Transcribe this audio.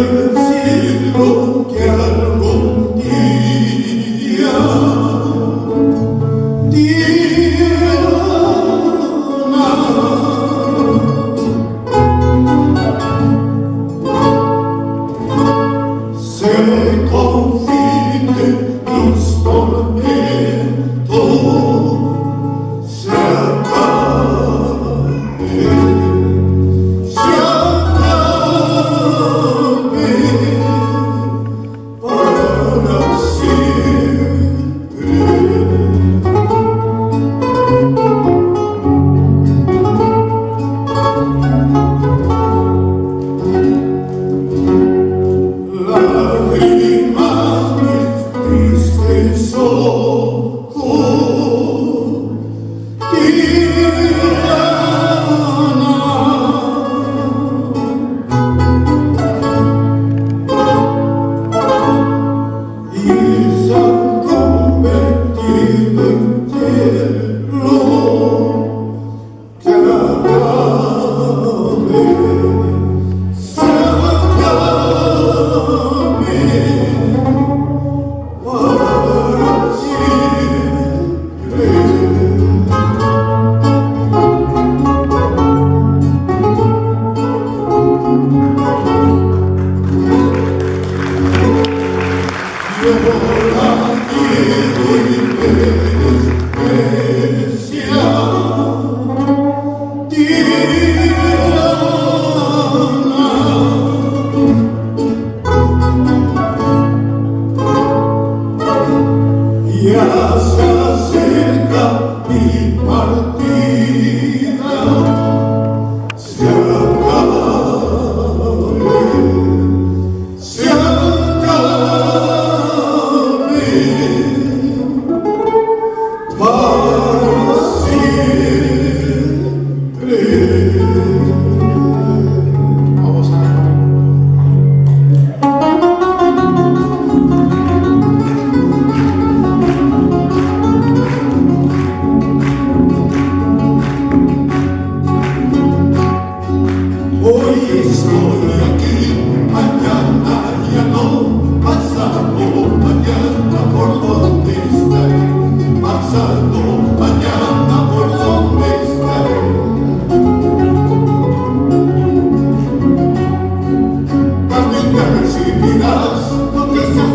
decirlo que algún día se confine los tormentos, se acabe, para siempre. Lágrimas mis tristes ojos y se han convertido en hielo que acabe, se acabe para siempre. Yo la quiero y me desprecia, tirana, ya se acerca mi partida, se acabe, se acabe para siempre. Vamos a hoy estoy aquí, mañana ya no, pasado mañana por donde estaré, pasado mañana por donde estaré. También me recibirás con esos